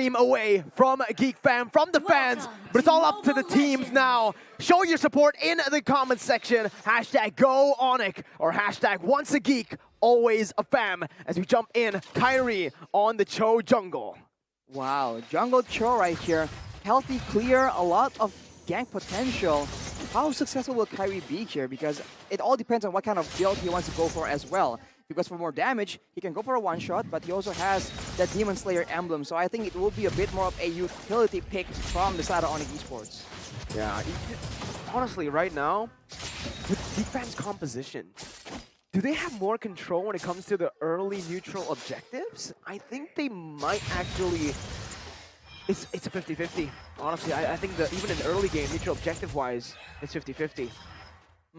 stream away from Geek Fam, from the fans, but it's all up to the teams now. Show your support in the comments section. Hashtag go ONIC or hashtag once a geek, always a fam, as we jump in Kyrie on the Cho jungle. Wow, jungle Cho right here. Healthy, clear, a lot of gank potential. How successful will Kyrie be here? Because it all depends on what kind of build he wants to go for as well. Because for more damage, he can go for a one-shot, but he also has that Demon Slayer emblem. So I think it will be a bit more of a utility pick from the side of ONIC Esports. Yeah, honestly, right now, with Geek Fam's composition, do they have more control when it comes to the early neutral objectives? I think they might actually... It's a 50-50. Honestly, I think that even in the early game, neutral objective-wise, it's 50-50.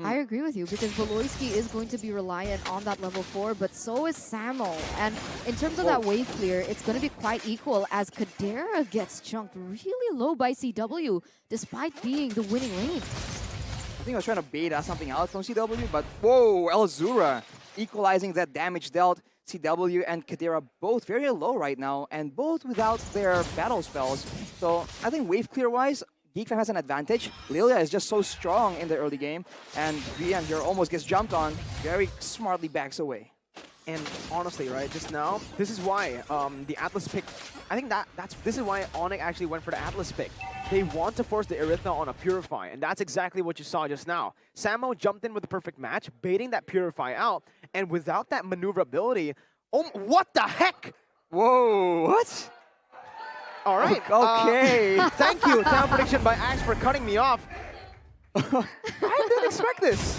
I agree with you, because Voloisky is going to be reliant on that level 4, but so is Samo. And in terms of that wave clear, it's going to be quite equal as Kadera gets chunked really low by CW, despite being the winning lane. I think I was trying to bait something out from CW, but whoa, Elzura equalizing that damage dealt. CW and Kadera both very low right now, and both without their battle spells. So I think wave clear-wise, Geek Fam has an advantage. Lilia is just so strong in the early game, and Rian here almost gets jumped on, very smartly backs away. And honestly, right, just now, this is why the Atlas pick, I think this is why ONIC actually went for the Atlas pick. They want to force the Erythna on a Purify, and that's exactly what you saw just now. Samo jumped in with the perfect match, baiting that Purify out, and without that maneuverability, oh, what the heck? Whoa, what? All right. Okay. Thank you, Town Prediction by Axe, for cutting me off. I didn't expect this.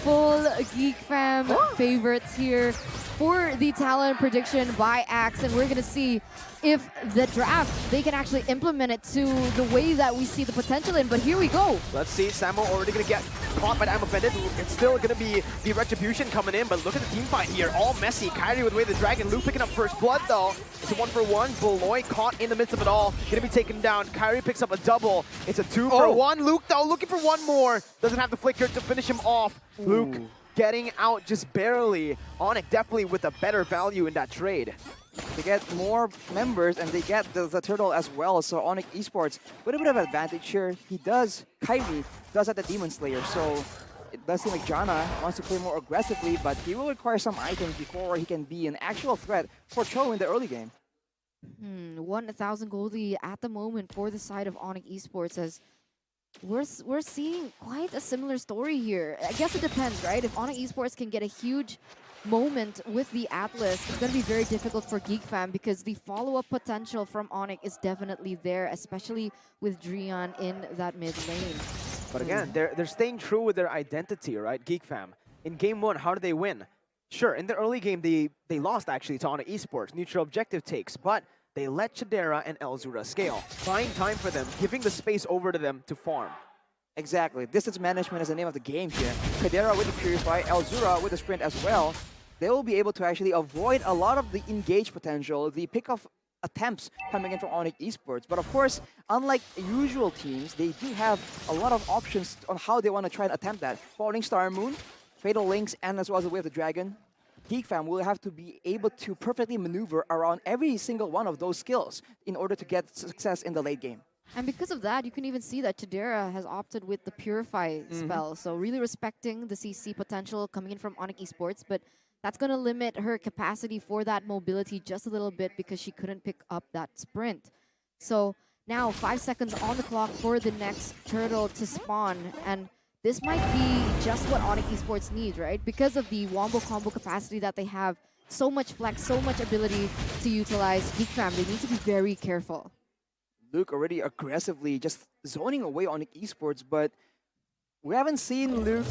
Full Geek Fam favorites here for the talent prediction by Axe, and we're going to see if the draft, they can actually implement it to the way that we see the potential in, but here we go. Let's see, Samo already going to get caught by the I'm Offended. It's still going to be the Retribution coming in, but look at the team fight here, all messy. Kyrie with Way of the Dragon, Luke picking up first blood though. It's a 1-for-1, Beloy caught in the midst of it all, going to be taken down. Kyrie picks up a double, it's a 2-for-1. Luke though, looking for one more, doesn't have the flicker to finish him off. Ooh. Luke getting out just barely. ONIC definitely with a better value in that trade. They get more members and they get the turtle as well. So ONIC Esports with a bit of advantage here. Kyrie does have the Demon Slayer. So it does seem like Jana wants to play more aggressively, but he will require some items before he can be an actual threat for Cho in the early game. 1,000 goldie at the moment for the side of ONIC Esports, as we're seeing quite a similar story here. I guess it depends, right? If ONIC Esports can get a huge moment with the Atlas, it's going to be very difficult for Geek Fam, because the follow-up potential from ONIC is definitely there, especially with Drian in that mid lane. But again, they're staying true with their identity, right? Geek Fam. In game 1, how did they win? Sure, in the early game, they lost actually to ONIC Esports, neutral objective takes, but they let Chidera and Elzura scale, buying time for them, giving the space over to them to farm. Exactly. Distance management is the name of the game here. Kadera with the Purify, Elzura with the Sprint as well. They will be able to actually avoid a lot of the engage potential, the pick-off attempts coming in from ONIC Esports. But of course, unlike usual teams, they do have a lot of options on how they want to try and attempt that. Falling Star Moon, Fatal Links, and as well as the Way of the Dragon. Geek Fam will have to be able to perfectly maneuver around every single one of those skills in order to get success in the late game. And because of that, you can even see that Chidera has opted with the Purify spell. So really respecting the CC potential coming in from ONIC Esports, but that's going to limit her capacity for that mobility just a little bit, because she couldn't pick up that sprint. So now 5 seconds on the clock for the next turtle to spawn, and this might be just what ONIC Esports needs, right? Because of the wombo combo capacity that they have, so much flex, so much ability to utilize. Geek Fam, they need to be very careful. Luke already aggressively just zoning away ONIC Esports, but we haven't seen Luke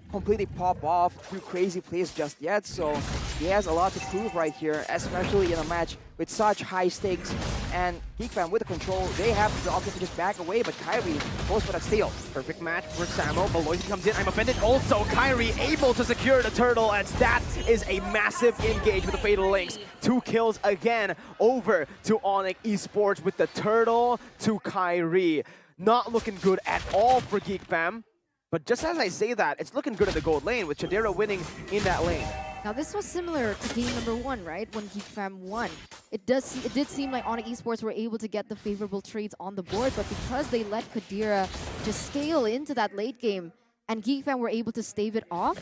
completely pop off, do crazy plays just yet, so he has a lot to prove right here, especially in a match with such high stakes. And Geek Fam with the control, they have the option to just back away, but Kyrie goes for that steal. Perfect match for Samo. Beloy comes in. I'm Offended. Also, Kyrie able to secure the turtle, as that is a massive engage with the Fatal Links. 2 kills again over to ONIC Esports with the turtle to Kyrie. Not looking good at all for Geek Fam. But just as I say that, it's looking good at the gold lane with Chidera winning in that lane. Now this was similar to game number 1, right? When GEEK Fam won. It did seem like ONIC Esports were able to get the favorable trades on the board, but because they let Kadira just scale into that late game and GEEK Fam were able to stave it off,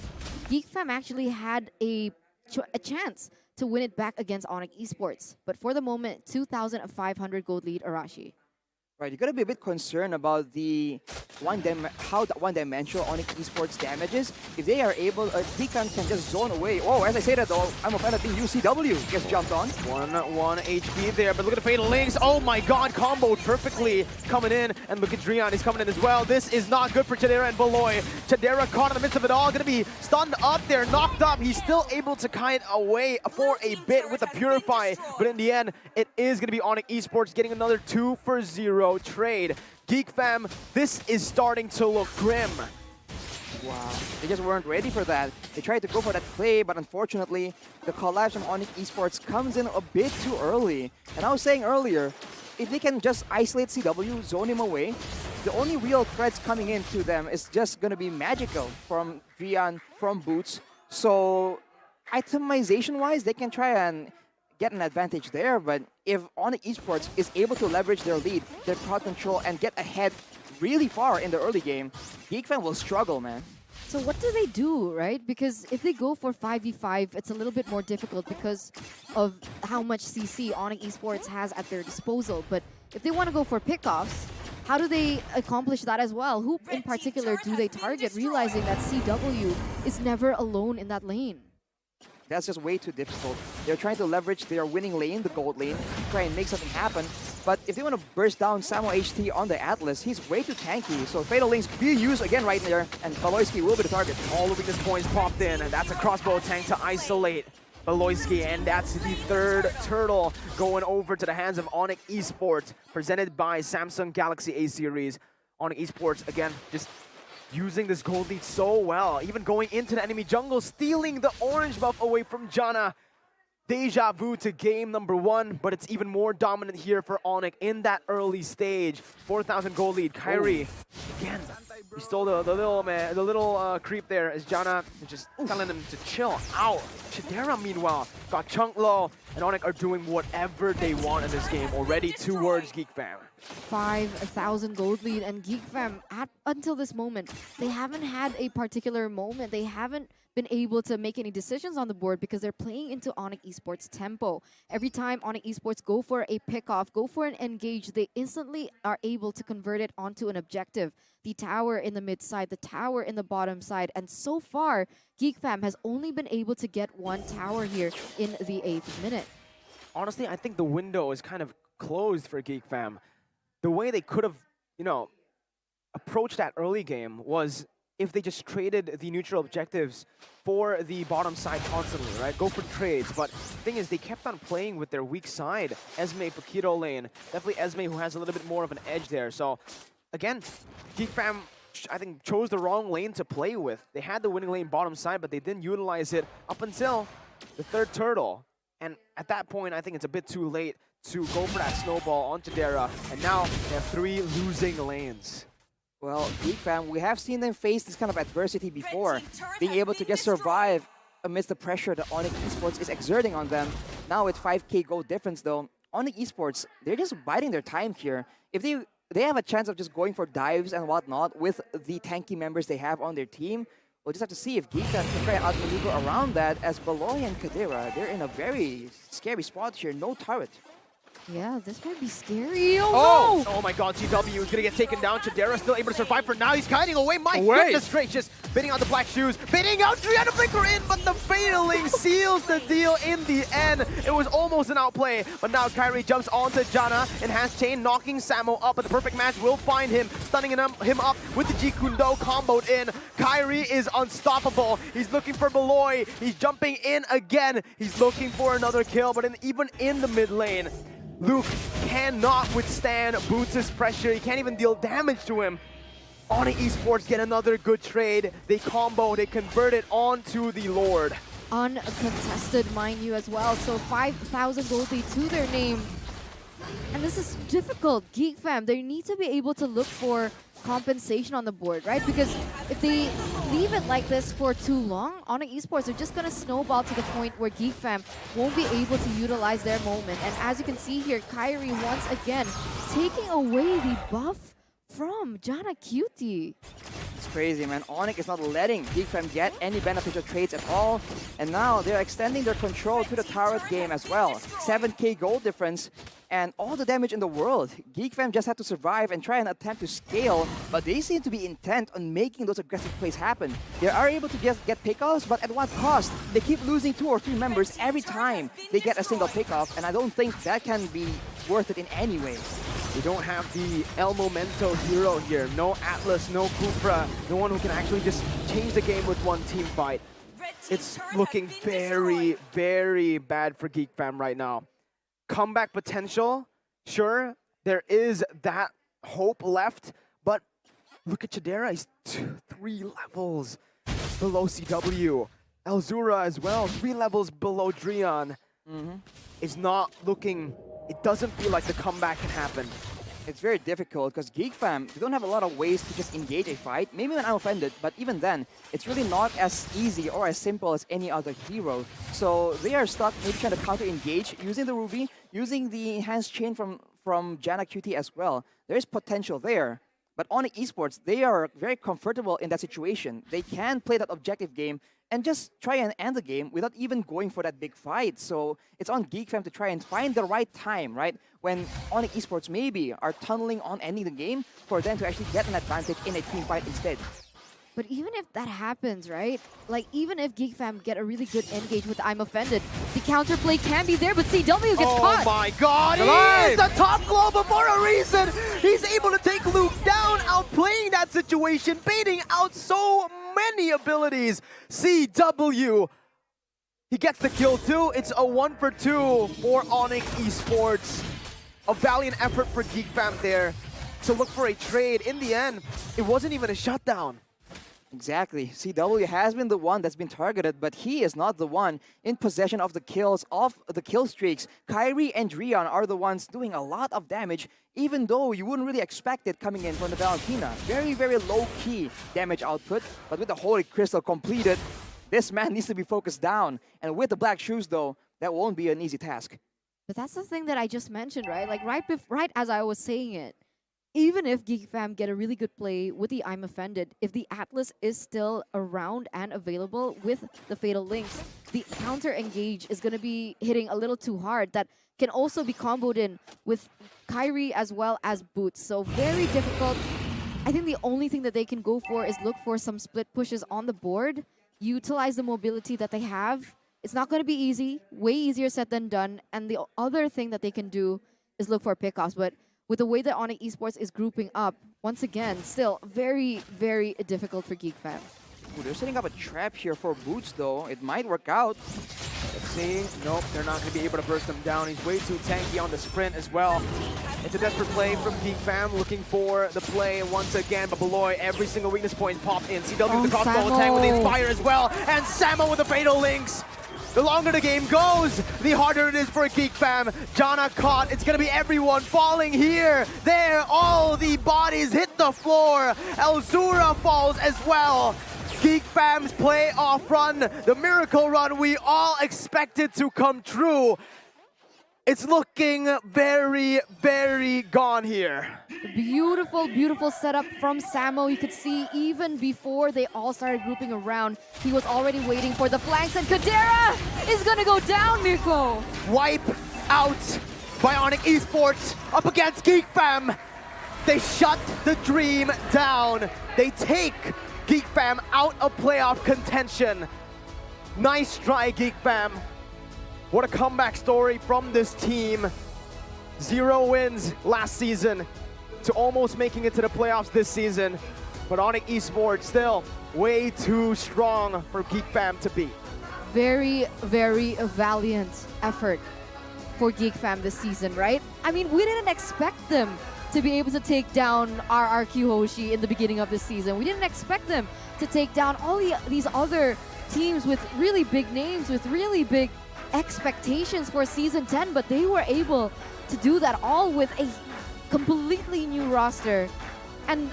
GEEK Fam actually had a chance to win it back against ONIC Esports. But for the moment, 2,500 gold lead Arashi. Right, you gotta be a bit concerned about the how the one-dimensional ONIC Esports damages. If they are able, GEEK Fam can just zone away. Oh, as I say that though, I'm a fan of the UCW gets jumped on. 1 HP there, but look at the Fatal Links. Oh my god, comboed perfectly coming in. And look at Drian, he's coming in as well. This is not good for Chadera and Beloy. Chadera caught in the midst of it all, gonna be stunned up there, knocked up. He's still able to kite away for a bit with the Purify, but in the end, it is gonna be ONIC Esports getting another 2-for-0 trade. GEEK Fam, this is starting to look grim. Wow, they just weren't ready for that. They tried to go for that play, but unfortunately, the collapse from ONIC Esports comes in a bit too early. And I was saying earlier, if they can just isolate CW, zone him away, the only real threats coming into them is just going to be Magical from Drian, from Boots. So, itemization-wise, they can try and get an advantage there, but if ONIC Esports is able to leverage their lead, their crowd control, and get ahead really far in the early game, GEEK Fam will struggle, man. So what do they do, right? Because if they go for 5v5, it's a little bit more difficult because of how much CC ONIC Esports has at their disposal. But if they want to go for pickoffs, how do they accomplish that as well? Who in particular do they target, realizing that CW is never alone in that lane? That's just way too difficult. They're trying to leverage their winning lane, the gold lane, try and make something happen. But if they want to burst down Samo HT on the Atlas, he's way too tanky. So Fatal Links be used again right there, and Baloyski will be the target. All the weakness points popped in, and that's a crossbow tank to isolate Baloyski, and that's the third turtle going over to the hands of ONIC Esports, presented by Samsung Galaxy A Series. ONIC Esports, again, just using this gold lead so well, even going into the enemy jungle, stealing the orange buff away from Janna. Deja vu to game number 1, but it's even more dominant here for ONIC in that early stage. 4,000 gold lead. Kairi, again, he stole the little creep there as Janna is just telling him to chill out. Chidera, meanwhile, got chunked low, and ONIC are doing whatever they want in this game. Already towards GEEK Fam. 5,000 gold lead, and GEEK Fam, until this moment, they haven't had a particular moment. They haven't been able to make any decisions on the board because they're playing into ONIC Esports tempo. Every time ONIC Esports go for a pick-off, go for an engage, they instantly are able to convert it onto an objective. The tower in the mid side, the tower in the bottom side, and so far, GEEK Fam has only been able to get 1 tower here in the 8th minute. Honestly, I think the window is kind of closed for GEEK Fam. The way they could have, approached that early game was if they just traded the neutral objectives for the bottom side constantly, right? Go for trades. But the thing is, they kept on playing with their weak side. Esme, Paquito lane. Definitely Esme, who has a little bit more of an edge there. So, again, GEEK Fam, I think, chose the wrong lane to play with. They had the winning lane bottom side, but they didn't utilize it up until the 3rd turtle. And at that point, I think it's a bit too late to go for that snowball onto Dara. And now they have 3 losing lanes. Well, GEEK Fam, we have seen them face this kind of adversity before, being able to just survive amidst the pressure that ONIC Esports is exerting on them. Now with 5k gold difference though, ONIC Esports, they're just biding their time here. If they have a chance of just going for dives and whatnot with the tanky members they have on their team, we'll just have to see if GEEK Fam can try and outmaneuver around that, as Beloy and Kadira, they're in a very scary spot here, no turret. Yeah, this might be scary. Oh, no! Oh my god, CW is gonna get taken down. Chidera still able to survive for now. He's kiting away. My goodness gracious. Bidding out the black shoes. Bidding out Triana Blinker in, but the Failing seals the deal in the end. It was almost an outplay, but now Kairi jumps onto Janna. Enhanced chain knocking Samo up, but the perfect match will find him, stunning him up with the Jikundo comboed in. Kairi is unstoppable. He's looking for Beloy. He's jumping in again. He's looking for another kill, but even in the mid lane, Luke cannot withstand Boots' pressure. He can't even deal damage to him. ONIC Esports get another good trade. They combo, they convert it onto the Lord. Uncontested, mind you, as well. So 5,000 gold lead to their name. And this is difficult. GEEK Fam, they need to be able to look for compensation on the board, right? Because if they leave it like this for too long, ONIC Esports are just going to snowball to the point where GEEK Fam won't be able to utilize their moment. And as you can see here, Kyrie once again taking away the buff from Jana Cutie. It's crazy, man. ONIC is not letting GEEK Fam get any beneficial trades at all. And now they're extending their control to the turret game as well. 7k gold difference and all the damage in the world. GEEK Fam just had to survive and try and attempt to scale, but they seem to be intent on making those aggressive plays happen. They are able to just get pickoffs, but at what cost? They keep losing 2 or 3 members every time they get a single pickoff, and I don't think that can be worth it in any way. We don't have the El Momento hero here. No Atlas, no Kufra. No one who can actually just change the game with one team fight. It's looking very, very bad for GEEK Fam right now. Comeback potential, sure, there is that hope left, but look at Chidera, he's 3 levels below CW. Elzura as well, 3 levels below Dreon. It's not looking, it doesn't feel like the comeback can happen. It's very difficult because GEEK Fam, they don't have a lot of ways to just engage a fight. Maybe when I'm offended, but even then, it's really not as easy or as simple as any other hero. So they are stuck maybe trying to counter-engage using the Ruby, using the enhanced chain from Jana QT as well. There is potential there. But ONIC Esports, they are very comfortable in that situation. They can play that objective game and just try and end the game without even going for that big fight. So it's on GEEK Fam to try and find the right time, right? When ONIC Esports maybe are tunneling on ending the game for them to actually get an advantage in a team fight instead. But even if that happens, right? Like, even if GEEK Fam get a really good engage with I'm Offended, the counterplay can be there, but CW gets caught. Oh my god, he is the top global for a reason! He's able to take Luke down, outplaying that situation, baiting out so many abilities. CW, he gets the kill too. It's a 1 for 2 for ONIC Esports. A valiant effort for GEEK Fam there to look for a trade. In the end, it wasn't even a shutdown. Exactly. CW has been the one that's been targeted, but he is not the one in possession of the kills, of the kill streaks. Kyrie and Dreon are the ones doing a lot of damage, even though you wouldn't really expect it coming in from the Valentina. Very, very low-key damage output, but with the Holy Crystal completed, this man needs to be focused down. And with the Black Shoes, though, that won't be an easy task. But that's the thing that I just mentioned, right? Like, right as I was saying it, even if GEEK Fam get a really good play with the I'm Offended, if the Atlas is still around and available with the Fatal Links, the counter engage is going to be hitting a little too hard. That can also be comboed in with Kyrie as well as Boots. So very difficult. I think the only thing that they can go for is look for some split pushes on the board, utilize the mobility that they have. It's not going to be easy, way easier said than done. And the other thing that they can do is look for pickoffs. But with the way that ONIC Esports is grouping up, once again, still very, very difficult for GEEK Fam. Ooh, they're setting up a trap here for Boots, though. It might work out. Let's see. Nope, they're not going to be able to burst him down. He's way too tanky on the sprint as well. It's a desperate play from GEEK Fam, looking for the play once again. But Beloy, every single weakness point popped in. CW with the crossbow attack with the Inspire as well. And Samo with the Fatal Links. The longer the game goes, the harder it is for GEEK Fam. Jana caught. It's going to be everyone falling here. There, all the bodies hit the floor. Elzura falls as well. GEEK Fam's playoff run, the miracle run we all expected to come true. It's looking very, very gone here. Beautiful, beautiful setup from Samo. You could see even before they all started grouping around, he was already waiting for the flanks, and Kadera is gonna go down, Mirko. Wipe out by ONIC Esports up against GEEK Fam. They shut the dream down. They take GEEK Fam out of playoff contention. Nice try, GEEK Fam. What a comeback story from this team. 0 wins last season to almost making it to the playoffs this season. But ONIC Esports still way too strong for GEEK Fam to beat. Very, very valiant effort for GEEK Fam this season, right? I mean, we didn't expect them to be able to take down RRQ Hoshi in the beginning of the season. We didn't expect them to take down all these other teams with really big names, with really big expectations for Season 10, but they were able to do that all with a completely new roster. And